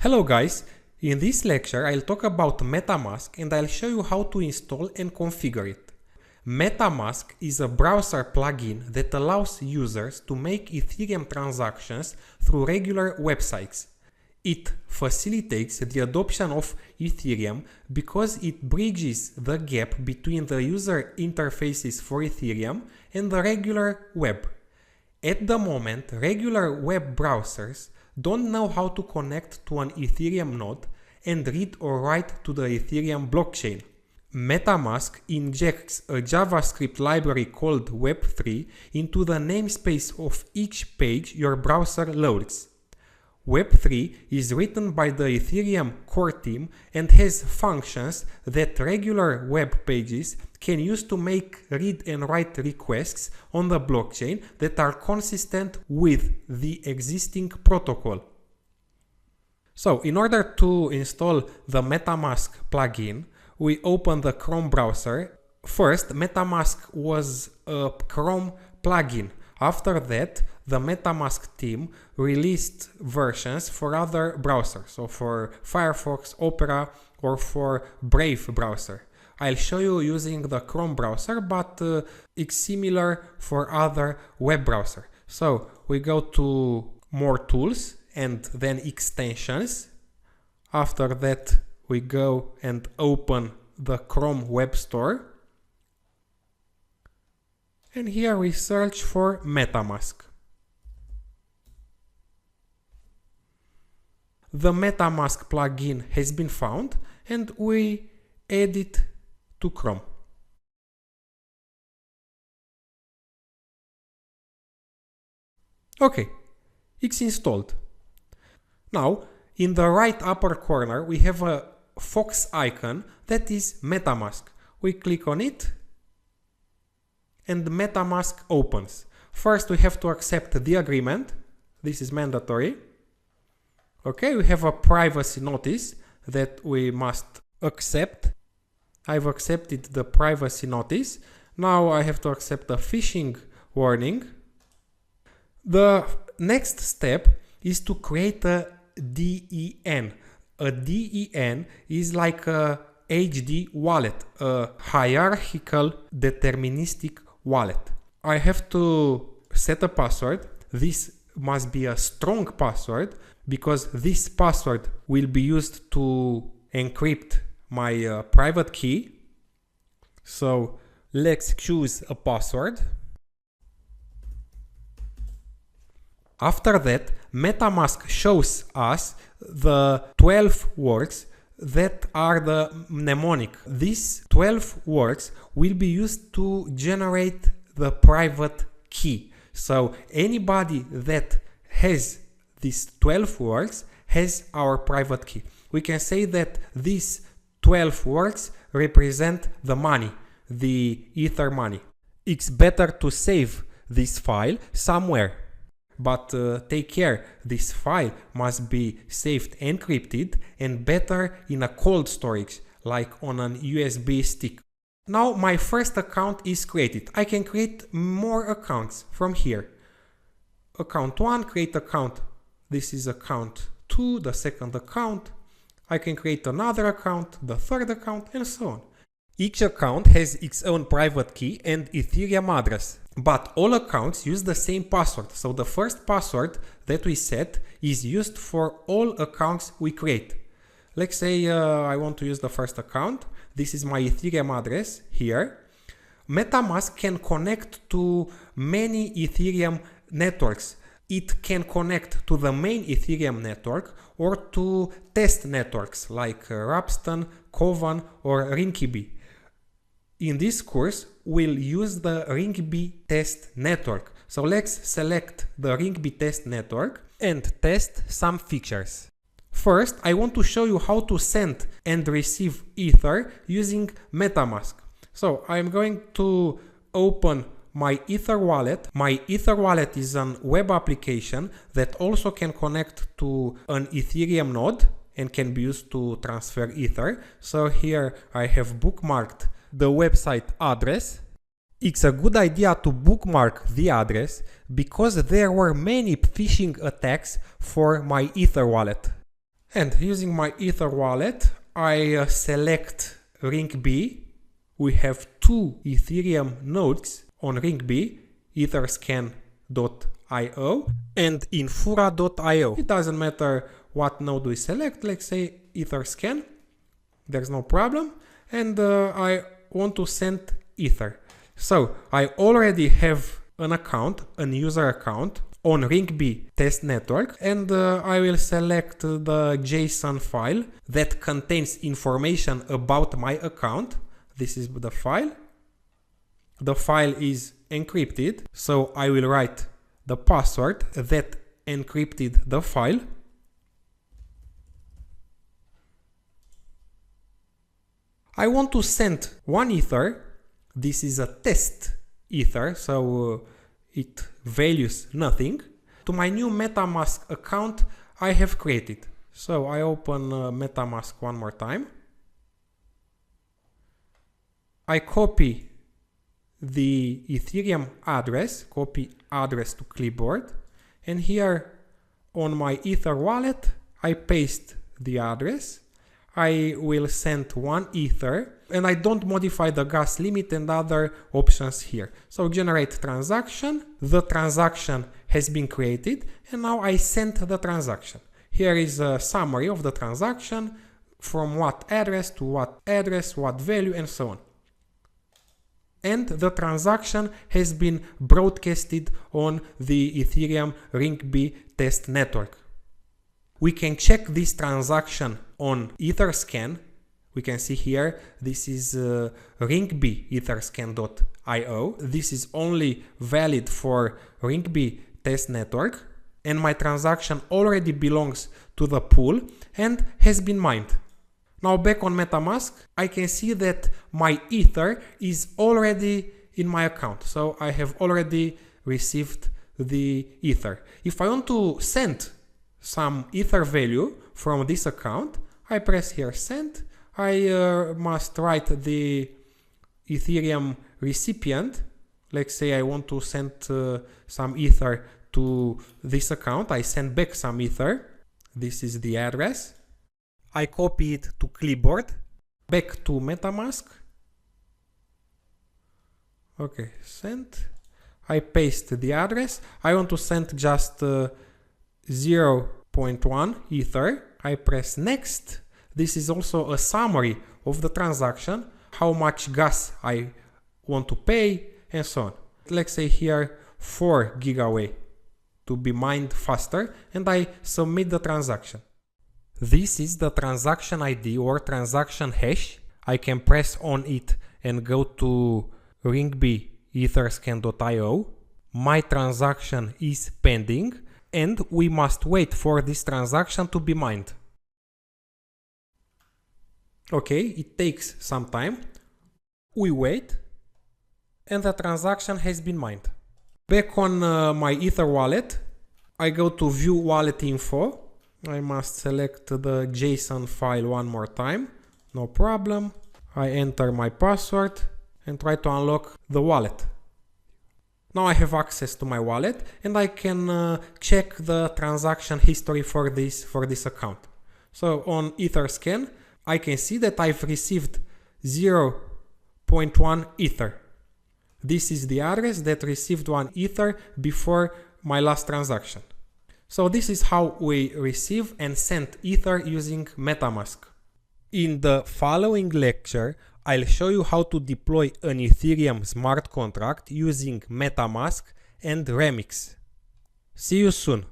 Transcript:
Hello guys, in this lecture I'll talk about Metamask and I'll show you how to install and configure it. Metamask is a browser plugin that allows users to make Ethereum transactions through regular websites. It facilitates the adoption of Ethereum because it bridges the gap between the user interfaces for Ethereum and the regular web. At the moment, regular web browsers don't know how to connect to an Ethereum node and read or write to the Ethereum blockchain. Metamask injects a JavaScript library called Web3 into the namespace of each page your browser loads. Web3 is written by the Ethereum core team and has functions that regular web pages can use to make read and write requests on the blockchain that are consistent with the existing protocol. So, in order to install the Metamask plugin, we open the Chrome browser. First, Metamask was a Chrome plugin. After that, the Metamask team released versions for other browsers, so for Firefox, Opera, or for Brave browser. I'll show you using the Chrome browser, but it's similar for other web browser. So we go to More Tools and then Extensions. After that, we go and open the Chrome Web Store. And here we search for Metamask. The Metamask plugin has been found and we add it to Chrome. Okay, it's installed. Now, in the right upper corner, we have a fox icon that is Metamask. We click on it and Metamask opens. First, we have to accept the agreement. This is mandatory. Okay, we have a privacy notice that we must accept. I've accepted the privacy notice. Now I have to accept the phishing warning. The next step is to create a DEN. A DEN is like a HD wallet, a hierarchical deterministic wallet. I have to set a password. This must be a strong password because this password will be used to encrypt my private key. So let's choose a password. After that, Metamask shows us the 12 words that are the mnemonic. These 12 words will be used to generate the private key. So anybody that has these 12 words has our private key. We can say that these 12 words represent the money, the Ether money. It's better to save this file somewhere. But take care, this file must be saved encrypted and better in a cold storage, like on an USB stick. Now my first account is created. I can create more accounts from here. Account 1, create account. This is account 2, the second account. I can create another account, the third account, and so on. Each account has its own private key and Ethereum address. But all accounts use the same password. So the first password that we set is used for all accounts we create. Let's say I want to use the first account. This is my Ethereum address here. Metamask can connect to many Ethereum networks. It can connect to the main Ethereum network or to test networks like Rapston, Kovan, or Rinkeby. In this course, we'll use the Rinkeby test network. So let's select the Rinkeby test network and test some features. First, I want to show you how to send and receive Ether using Metamask. So I'm going to open MyEtherWallet. MyEtherWallet is a web application that also can connect to an Ethereum node and can be used to transfer Ether. So here I have bookmarked the website address. It's a good idea to bookmark the address because there were many phishing attacks for MyEtherWallet. And using my MyEtherWallet, I select ring B. We have two Ethereum nodes on ring B, etherscan.io and infura.io. It doesn't matter what node we select, let's say Etherscan, there's no problem. And I want to send Ether. So I already have an account, an user account on ring B test network, and I will select the JSON file that contains information about my account. This is the file. The file is encrypted, so I will write the password that encrypted the file. I want to send one Ether. This is a test Ether, so it values nothing, to my new MetaMask account I have created. So I open MetaMask one more time. I copy the Ethereum address, copy address to clipboard, and here on my MyEtherWallet I paste the address. I will send one Ether, and I don't modify the gas limit and other options here. So generate transaction, the transaction has been created, and now I send the transaction. Here is a summary of the transaction, from what address to what address, what value, and so on. And the transaction has been broadcasted on the Ethereum Ring B test network. We can check this transaction on Etherscan. We can see here, this is ring B etherscan.io. This is only valid for ring B test network, and my transaction already belongs to the pool and has been mined. Now back on MetaMask, I can see that my Ether is already in my account. So I have already received the Ether. If I want to send some Ether value from this account, I press here send. I must write the Ethereum recipient. Let's say I want to send some Ether to this account. I send back some Ether. This is the address. I copy it to clipboard, back to MetaMask. Okay, send. I paste the address. I want to send just 0.1 Ether. I press next. This is also a summary of the transaction, how much gas I want to pay, and so on. Let's say here 4 gigaway to be mined faster, and I submit the transaction. This is the transaction ID or transaction hash. I can press on it and go to ringb etherscan.io. My transaction is pending, and we must wait for this transaction to be mined. Okay, it takes some time. We wait, and the transaction has been mined. Back on my MyEtherWallet, I go to view wallet info. I must select the JSON file one more time. No problem. I enter my password and try to unlock the wallet. Now I have access to my wallet, and I can check the transaction history for this account. So on Etherscan, I can see that I've received 0.1 Ether. This is the address that received 1 Ether before my last transaction. So this is how we receive and send Ether using MetaMask. In the following lecture, I'll show you how to deploy an Ethereum smart contract using MetaMask and Remix. See you soon!